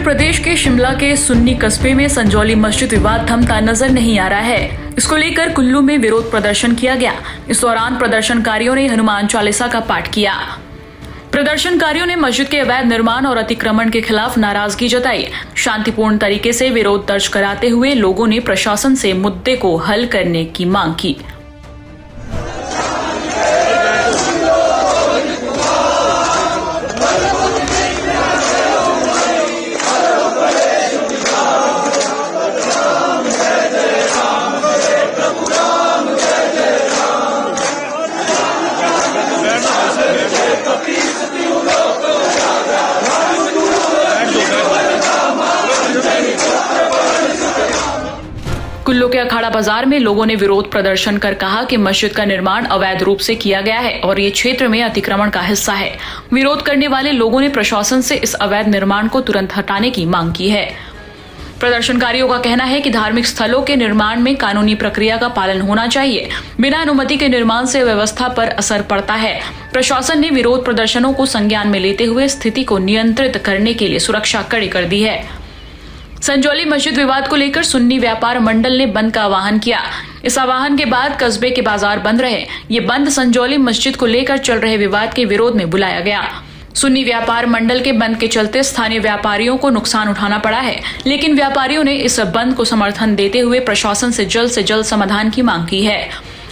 प्रदेश के शिमला के सुन्नी कस्बे में संजौली मस्जिद विवाद थमता नजर नहीं आ रहा है। इसको लेकर कुल्लू में विरोध प्रदर्शन किया गया। इस दौरान प्रदर्शनकारियों ने हनुमान चालीसा का पाठ किया। प्रदर्शनकारियों ने मस्जिद के अवैध निर्माण और अतिक्रमण के खिलाफ नाराजगी जताई। शांतिपूर्ण तरीके से विरोध दर्ज कराते हुए लोगों ने प्रशासन से मुद्दे को हल करने की मांग की। कुल्लू के अखाड़ा बाजार में लोगों ने विरोध प्रदर्शन कर कहा कि मस्जिद का निर्माण अवैध रूप से किया गया है और ये क्षेत्र में अतिक्रमण का हिस्सा है। विरोध करने वाले लोगों ने प्रशासन से इस अवैध निर्माण को तुरंत हटाने की मांग की है। प्रदर्शनकारियों का कहना है कि धार्मिक स्थलों के निर्माण में कानूनी प्रक्रिया का पालन होना चाहिए। बिना अनुमति के निर्माण से व्यवस्था पर असर पड़ता है। प्रशासन ने विरोध प्रदर्शनों को संज्ञान में लेते हुए स्थिति को नियंत्रित करने के लिए सुरक्षा कड़ी कर दी है। संजौली मस्जिद विवाद को लेकर सुन्नी व्यापार मंडल ने बंद का आह्वान किया। इस आह्वान के बाद कस्बे के बाजार बंद रहे। ये बंद संजौली मस्जिद को लेकर चल रहे विवाद के विरोध में बुलाया गया। सुन्नी व्यापार मंडल के बंद के चलते स्थानीय व्यापारियों को नुकसान उठाना पड़ा है, लेकिन व्यापारियों ने इस बंद को समर्थन देते हुए प्रशासन से जल्द समाधान की मांग की है।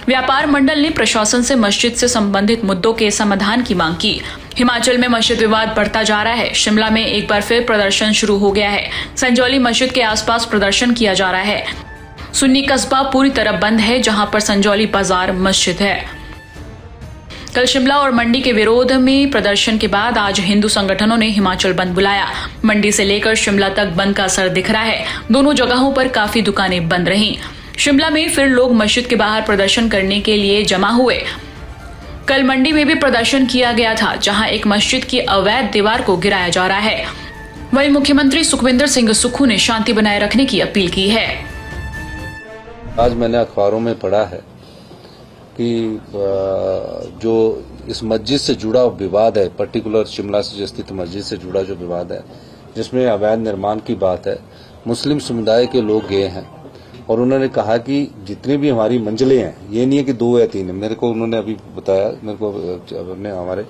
व्यापार मंडल ने प्रशासन से मस्जिद से संबंधित मुद्दों के समाधान की मांग की। हिमाचल में मस्जिद विवाद बढ़ता जा रहा है। शिमला में एक बार फिर प्रदर्शन शुरू हो गया है। संजौली मस्जिद के आसपास प्रदर्शन किया जा रहा है। सुन्नी कस्बा पूरी तरह बंद है, जहां पर संजौली बाजार मस्जिद है। कल शिमला और मंडी के विरोध में प्रदर्शन के बाद आज हिंदू संगठनों ने हिमाचल बंद बुलाया। मंडी से लेकर शिमला तक बंद का असर दिख रहा है। दोनों जगहों पर काफी दुकानें बंद रहीं। शिमला में फिर लोग मस्जिद के बाहर प्रदर्शन करने के लिए जमा हुए। कल मंडी में भी प्रदर्शन किया गया था, जहां एक मस्जिद की अवैध दीवार को गिराया जा रहा है। वहीं मुख्यमंत्री सुखविंदर सिंह सुक्खू ने शांति बनाए रखने की अपील की है। आज मैंने अखबारों में पढ़ा है कि जो इस मस्जिद से जुड़ा विवाद है, पर्टिकुलर शिमला से स्थित मस्जिद से जुड़ा जो विवाद है, जिसमें अवैध निर्माण की बात है, मुस्लिम समुदाय के लोग गए हैं और उन्होंने कहा कि जितनी भी हमारी मंजिलें हैं, ये नहीं है कि 2 या 3 है, मेरे को उन्होंने अभी बताया, मेरे को हमारे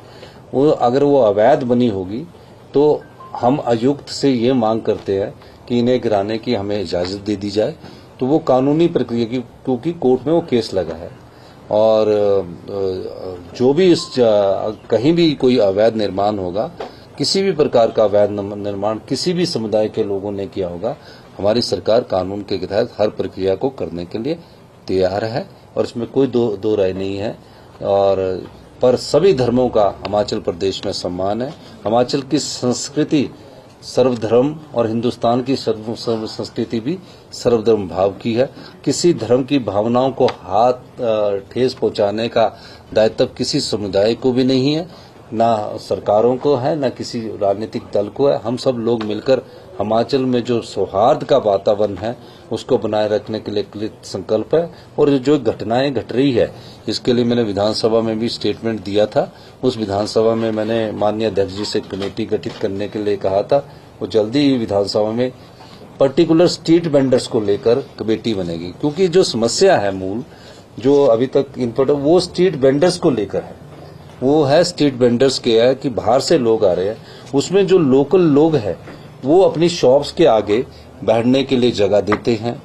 वो अगर वो अवैध बनी होगी तो हम आयुक्त से ये मांग करते हैं कि इन्हें गिराने की हमें इजाजत दे दी जाए। तो वो कानूनी प्रक्रिया की, क्योंकि कोर्ट में वो केस लगा है और जो भी कहीं भी कोई अवैध निर्माण होगा, किसी भी प्रकार का अवैध निर्माण किसी भी समुदाय के लोगों ने किया होगा, हमारी सरकार कानून के तहत हर प्रक्रिया को करने के लिए तैयार है और इसमें कोई दो राय नहीं है। और पर सभी धर्मों का हिमाचल प्रदेश में सम्मान है। हिमाचल की संस्कृति सर्वधर्म और हिंदुस्तान की संस्कृति भी सर्वधर्म भाव की है। किसी धर्म की भावनाओं को ठेस पहुंचाने का दायित्व किसी समुदाय को भी नहीं है, ना सरकारों को है, ना किसी राजनीतिक दल को है। हम सब लोग मिलकर हिमाचल में जो सौहार्द का वातावरण है उसको बनाए रखने के लिए कृत संकल्प है। और जो घटनाएं घट रही है, इसके लिए मैंने विधानसभा में भी स्टेटमेंट दिया था। उस विधानसभा में मैंने माननीय अध्यक्ष जी से कमेटी गठित करने के लिए कहा था। वो जल्दी ही विधानसभा में पर्टिकुलर स्ट्रीट वेंडर्स को लेकर कमेटी बनेगी, क्योंकि जो समस्या है मूल जो अभी तक इनपुट है वो स्ट्रीट वेंडर्स को लेकर है। वो है स्ट्रीट वेंडर्स के है कि बाहर से लोग आ रहे हैं, उसमें जो लोकल लोग हैं वो अपनी शॉप्स के आगे बैठने के लिए जगह देते हैं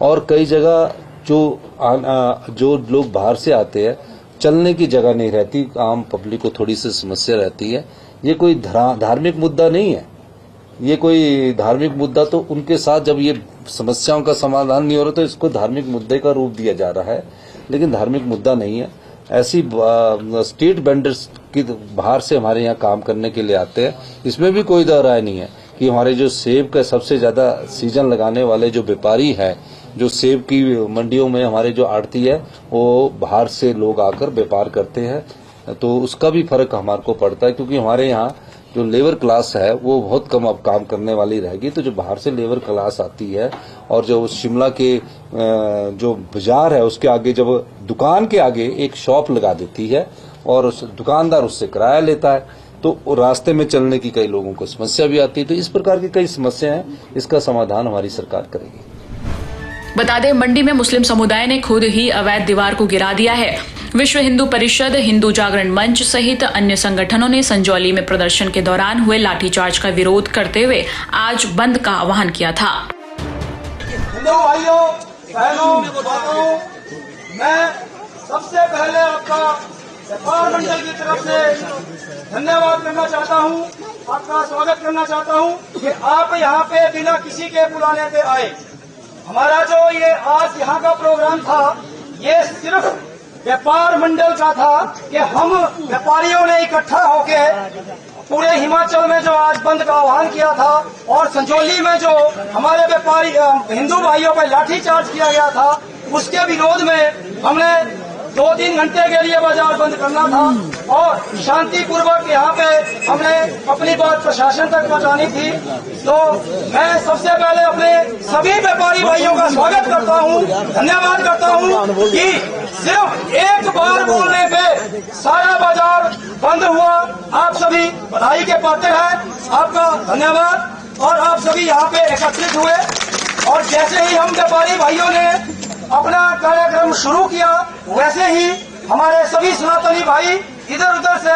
और कई जगह जो लोग बाहर से आते हैं चलने की जगह नहीं रहती, आम पब्लिक को थोड़ी सी समस्या रहती है। ये कोई धार्मिक मुद्दा नहीं है। ये कोई धार्मिक मुद्दा तो उनके साथ जब ये समस्याओं का समाधान नहीं हो रहा तो इसको धार्मिक मुद्दे का रूप दिया जा रहा है, लेकिन धार्मिक मुद्दा नहीं है। ऐसी स्ट्रीट वेंडर्स की बाहर से हमारे यहाँ काम करने के लिए आते हैं, इसमें भी कोई दो राय नहीं है कि हमारे जो सेब का सबसे ज्यादा सीजन लगाने वाले जो व्यापारी हैं, जो सेब की मंडियों में हमारे जो आड़ती है, वो बाहर से लोग आकर व्यापार करते हैं। तो उसका भी फर्क हमारे को पड़ता है, क्योंकि हमारे यहाँ जो लेबर क्लास है वो बहुत कम अब काम करने वाली रहेगी। तो जो बाहर से लेबर क्लास आती है और जो शिमला के जो बाजार है उसके आगे जब दुकान के आगे एक शॉप लगा देती है और उस दुकानदार उससे किराया लेता है, तो रास्ते में चलने की कई लोगों को समस्या भी आती है। तो इस प्रकार की कई समस्याएं हैं, इसका समाधान हमारी सरकार करेगी। बता दें, मंडी में मुस्लिम समुदाय ने खुद ही अवैध दीवार को गिरा दिया है। विश्व हिंदू परिषद, हिंदू जागरण मंच सहित अन्य संगठनों ने संजौली में प्रदर्शन के दौरान हुए लाठीचार्ज का विरोध करते हुए आज बंद का आह्वान किया था। हिंदू भाइयों, बहनों, माताओं, मैं सबसे पहले आपका व्यापार मंडल की तरफ से धन्यवाद करना चाहता हूं, आपका स्वागत करना चाहता हूं कि आप यहां पे बिना किसी के बुलाने पे आए। हमारा जो ये आज यहाँ का प्रोग्राम था, ये सिर्फ व्यापार मंडल का था कि हम व्यापारियों ने इकट्ठा होके पूरे हिमाचल में जो आज बंद का आह्वान किया था और संजौली में जो हमारे व्यापारी हिंदू भाइयों पर लाठीचार्ज किया गया था, उसके विरोध में हमने 2-3 घंटे के लिए बाजार बंद करना था और शांतिपूर्वक यहाँ पे हमने अपनी बात प्रशासन तक पहुँचानी थी। तो मैं सबसे पहले अपने सभी व्यापारी भाइयों का स्वागत करता हूँ, धन्यवाद करता हूँ कि सिर्फ एक बार बोलने पे सारा बाजार बंद हुआ। आप सभी बधाई के पात्र हैं, आपका धन्यवाद। और आप सभी यहाँ पे एकत्रित हुए और जैसे ही हम व्यापारी भाइयों ने अपना कार्यक्रम शुरू किया, वैसे ही हमारे सभी सनातनी भाई इधर उधर से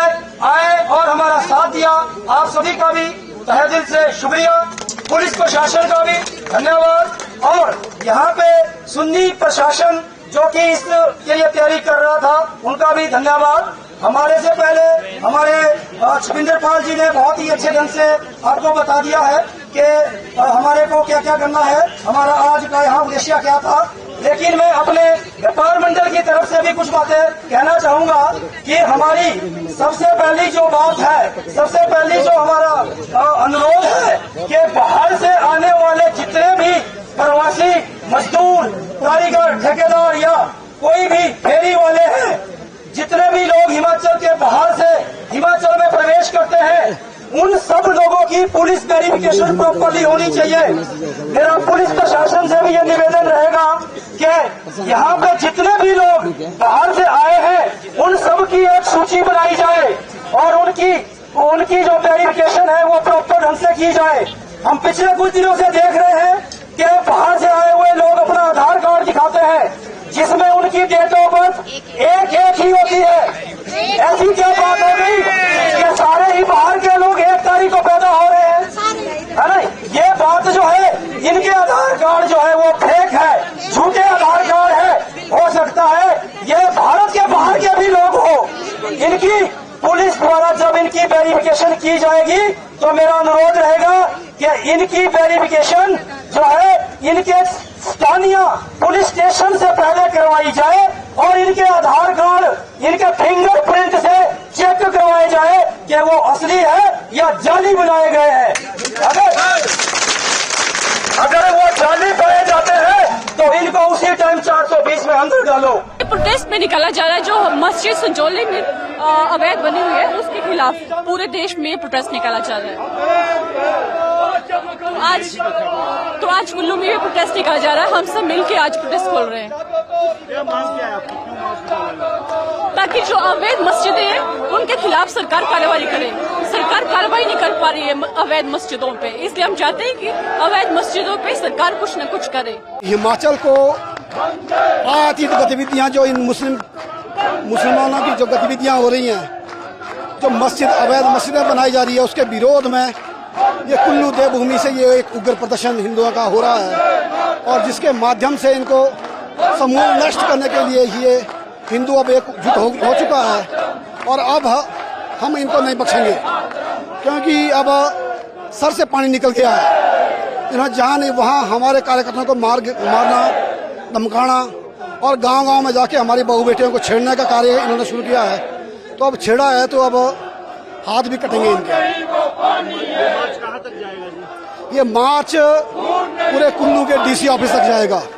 आए और हमारा साथ दिया। आप सभी का भी तहे दिल से शुक्रिया। पुलिस प्रशासन का भी धन्यवाद और यहाँ पे सुन्नी प्रशासन जो कि इसके लिए तैयारी कर रहा था, उनका भी धन्यवाद। हमारे से पहले हमारे छविंदर पाल जी ने बहुत ही अच्छे ढंग से आपको बता दिया है कि हमारे को क्या क्या करना है, हमारा आज का यहाँ उद्देश्य क्या था। लेकिन मैं अपने व्यापार मंडल की तरफ से भी कुछ बातें कहना चाहूंगा कि हमारी सबसे पहली जो बात है, सबसे पहली जो हमारा अनुरोध है कि बाहर से आने वाले जितने भी प्रवासी मजदूर, कारीगर, ठेकेदार या कोई भी फेरी वाले हैं, जितने भी लोग हिमाचल के बाहर से हिमाचल में प्रवेश करते हैं, उन सब लोगों की पुलिस वेरिफिकेशन प्रॉपर्ली होनी चाहिए। मेरा पुलिस प्रशासन से भी ये निवेदन रहेगा कि यहाँ पे जितने भी लोग बाहर से आए हैं, उन सब की एक सूची बनाई जाए और उनकी जो वेरिफिकेशन है वो प्रॉपर ढंग से की जाए। हम पिछले कुछ दिनों से देख रहे हैं कि बाहर से आए हुए लोग अपना आधार कार्ड दिखाते हैं, जिसमें उनकी डेट ऑफ बर्थ एक ही होती है। ऐसी क्या बात हो गई कि सारे ही बाहर के लोग 1 तारीख को पैदा हो रहे हैं, है ना? ये बात जो है, इनके आधार कार्ड जो है वो फेक है, झूठे आधार कार्ड है। हो सकता है ये भारत के बाहर के भी लोग हो। इनकी पुलिस द्वारा जब इनकी वेरिफिकेशन की जाएगी तो मेरा अनुरोध रहेगा कि इनकी वेरिफिकेशन जो है इनके स्थानीय पुलिस स्टेशन से पहले करवाई जाए और इनके आधार कार्ड, इनके फिंगरप्रिंट से चेक करवाए जाए कि वो असली है या जाली बनाए गए हैं। अगर वो जाली पाए जाते हैं तो इनको उसी टाइम 420 में अंदर डालो। प्रोटेस्ट में निकाला जा रहा है जो मस्जिद संजौली में अवैध बनी हुई है, उसके खिलाफ पूरे देश में प्रोटेस्ट निकाला जा रहा है। तो आज कुल्लू में भी प्रोटेस्ट निकाला जा रहा है। हम सब मिलके आज प्रोटेस्ट खोल रहे हैं ताकि जो अवैध मस्जिदें हैं उनके खिलाफ सरकार कार्रवाई करे। सरकार कार्रवाई नहीं कर पा रही है अवैध मस्जिदों पे, इसलिए हम चाहते हैं कि अवैध मस्जिदों पे सरकार कुछ न कुछ करे। हिमाचल को आतीत गतिविधियां जो इन मुसलमानों की जो गतिविधियां हो रही हैं, जो अवैध मस्जिदें बनाई जा रही है, उसके विरोध में ये कुल्लू देवभूमि से ये एक उग्र प्रदर्शन हिंदुओं का हो रहा है और जिसके माध्यम से इनको समूल नष्ट करने के लिए ये हिंदू अब एकजुट हो चुका है और अब हम इनको नहीं बख्शेंगे, क्योंकि अब सर से पानी निकल गया है। इन्होंने जहाँ नहीं वहाँ हमारे कार्यकर्ताओं को मारना, धमकाना और गांव-गांव में जाके हमारी बहू बेटियों को छेड़ने का कार्य इन्होंने शुरू किया है। तो अब छेड़ा है तो अब हाथ भी कटेंगे इनके। ये मार्च पूरे कुल्लू के डीसी ऑफिस तक जाएगा।